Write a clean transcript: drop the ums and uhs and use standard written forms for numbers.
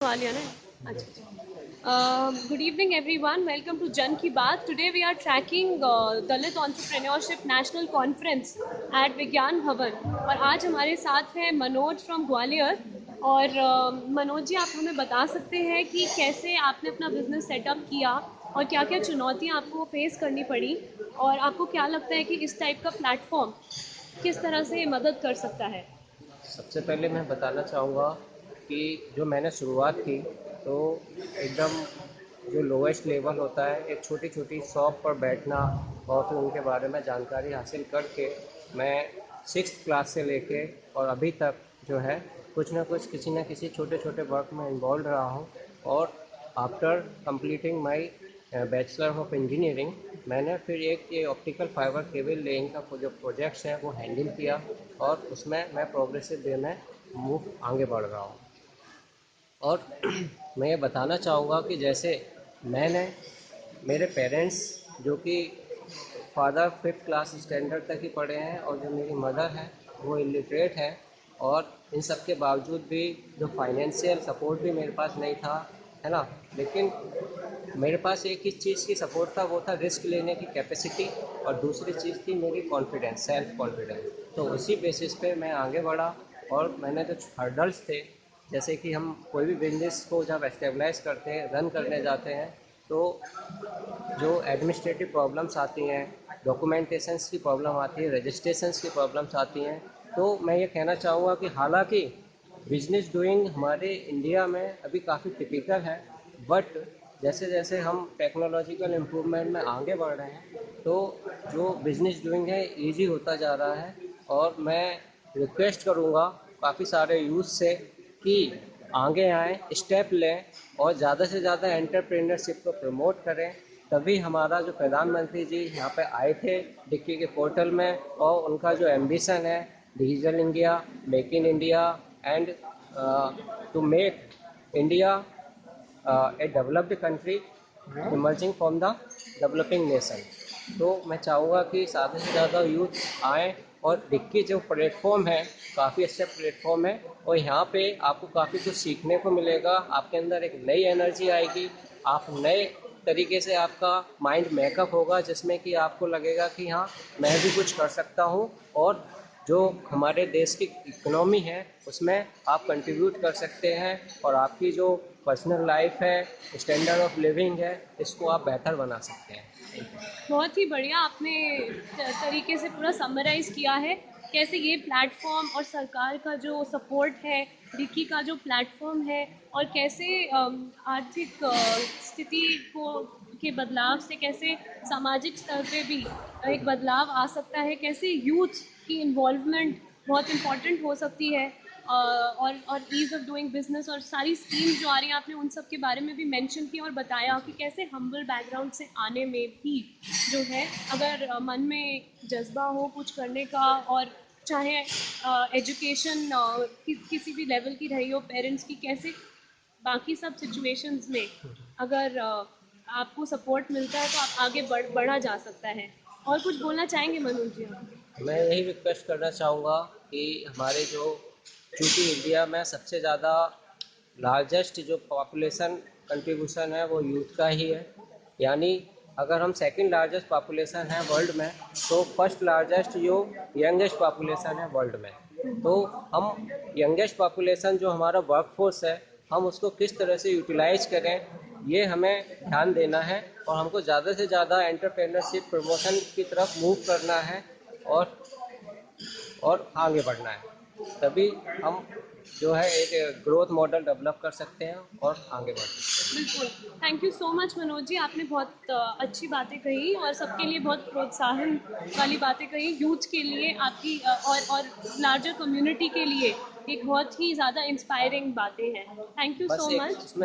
वालिया ना अच्छा Good evening everyone, welcome to Jan Ki Baat. Today we are tracking Dalit Entrepreneurship National Conference at Vigyan Bhavan और आज हमारे साथ हैं मनोज फ्रॉम ग्वालियर। और मनोज जी, आप हमें बता सकते हैं कि कैसे आपने अपना बिजनेस सेटअप किया और क्या क्या चुनौतियां आपको फेस करनी पड़ी, और आपको क्या लगता है कि इस टाइप का प्लेटफॉर्म किस तरह से मदद कर सकता है। सबसे पहले मैं बताना चाहूँगा कि जो मैंने शुरुआत की तो एकदम जो लोएस्ट लेवल होता है, एक छोटी छोटी शॉप पर बैठना और फिर उनके बारे में जानकारी हासिल करके मैं 6th क्लास से लेके और अभी तक जो है कुछ ना कुछ किसी न किसी छोटे छोटे वर्क में इन्वॉल्व रहा हूँ। और after completing my bachelor of engineering मैंने फिर एक ये ऑप्टिकल फाइबर केबल लेइंग का जो प्रोजेक्ट्स है वो हैंडल किया और उसमें मैं प्रोग्रेसिव वे में आगे बढ़ रहा हूँ। और मैं ये बताना चाहूँगा कि जैसे मैंने मेरे पेरेंट्स जो कि फादर 5th क्लास स्टैंडर्ड तक ही पढ़े हैं और जो मेरी मदर है वो इलिटरेट है, और इन सब के बावजूद भी जो फाइनेंशियल सपोर्ट भी मेरे पास नहीं था, है ना, लेकिन मेरे पास एक ही चीज़ की सपोर्ट था, वो था रिस्क लेने की कैपेसिटी, और दूसरी चीज़ थी मेरी कॉन्फिडेंस, सेल्फ कॉन्फिडेंस। तो उसी बेसिस पे मैं आगे बढ़ा। और मैंने जो हर्डल्स थे, जैसे कि हम कोई भी बिजनेस को जब एस्टेब्लाइज करते हैं, रन करने जाते हैं, तो जो एडमिनिस्ट्रेटिव प्रॉब्लम्स आती हैं, डॉक्यूमेंटेशंस की प्रॉब्लम आती है, रजिस्ट्रेशंस की प्रॉब्लम्स आती हैं। तो मैं ये कहना चाहूँगा कि हालांकि बिजनेस डूइंग हमारे इंडिया में अभी काफ़ी टिपिकल है, बट जैसे जैसे हम टेक्नोलॉजिकल इम्प्रूवमेंट में आगे बढ़ रहे हैं तो जो बिजनेस डूइंग है ईजी होता जा रहा है। और मैं रिक्वेस्ट करूँगा काफ़ी सारे यूथ से कि आगे आएँ, स्टेप लें और ज़्यादा से ज़्यादा एंटरप्रेन्योरशिप को प्रमोट करें। तभी हमारा जो प्रधानमंत्री जी यहाँ पे आए थे डिक्की के पोर्टल में, और उनका जो एम्बिशन है digital India, make in India and to make India a developed country emerging from the developing nation. तो मैं चाहूँगा कि ज़्यादा से ज़्यादा यूथ आएँ, और डिक्की जो प्लेटफॉर्म है काफ़ी अच्छा प्लेटफॉर्म है, और यहाँ पे आपको काफ़ी कुछ सीखने को मिलेगा, आपके अंदर एक नई एनर्जी आएगी, आप नए तरीके से आपका माइंड मेकअप होगा जिसमें कि आपको लगेगा कि हाँ, मैं भी कुछ कर सकता हूँ, और जो हमारे देश की इकोनॉमी है उसमें आप कंट्रीब्यूट कर सकते हैं, और आपकी जो पर्सनल लाइफ है, स्टैंडर्ड ऑफ लिविंग है, इसको आप बेहतर बना सकते हैं। बहुत ही बढ़िया आपने तरीके से पूरा समराइज किया है कैसे ये प्लेटफॉर्म और सरकार का जो सपोर्ट है, डिक्की का जो प्लेटफॉर्म है, और कैसे आर्थिक स्थिति को के बदलाव से कैसे सामाजिक स्तर पे भी एक बदलाव आ सकता है, कैसे यूथ की इन्वॉल्वमेंट बहुत इम्पॉर्टेंट हो सकती है, और ईज़ ऑफ डूइंग बिजनेस और सारी स्कीम्स जो आ रही हैं, आपने उन सब के बारे में भी मेंशन किया और बताया कि कैसे हम्बल बैकग्राउंड से आने में भी जो है, अगर मन में जज्बा हो कुछ करने का, और चाहे एजुकेशन किसी भी लेवल की रही हो पेरेंट्स की, कैसे बाकी सब सिचुएशंस में अगर आपको सपोर्ट मिलता है तो आप आगे बढ़ा जा सकता है। और कुछ बोलना चाहेंगे मनोज जी आप? मैं यही रिक्वेस्ट करना चाहूँगा कि हमारे जो, चूँकि इंडिया में सबसे ज़्यादा लार्जेस्ट जो पॉपुलेशन कंट्रीब्यूशन है वो यूथ का ही है, यानी अगर हम सेकंड लार्जेस्ट पॉपुलेशन है वर्ल्ड में, तो फर्स्ट लार्जेस्ट जो यंगेस्ट पॉपुलेशन है वर्ल्ड में। तो हम यंगेस्ट पॉपुलेशन जो हमारा वर्कफोर्स है, हम उसको किस तरह से यूटिलाइज करें, ये हमें ध्यान देना है, और हमको ज़्यादा से ज़्यादा एंटरप्रेन्योरशिप प्रमोशन की तरफ मूव करना है, और आगे बढ़ना है। तभी हम जो है एक ग्रोथ मॉडल डेवलप कर सकते हैं और आगे बढ़ सकते बिल्कुल। Thank you so much Manoj ji, आपने बहुत अच्छी बातें कही और सबके लिए बहुत प्रोत्साहन वाली बातें कही, यूथ के लिए आपकी और लार्जर कम्युनिटी के लिए एक बहुत ही ज़्यादा इंस्पायरिंग बातें हैं। थैंक हैं। यू बस सो एक मच। इसमें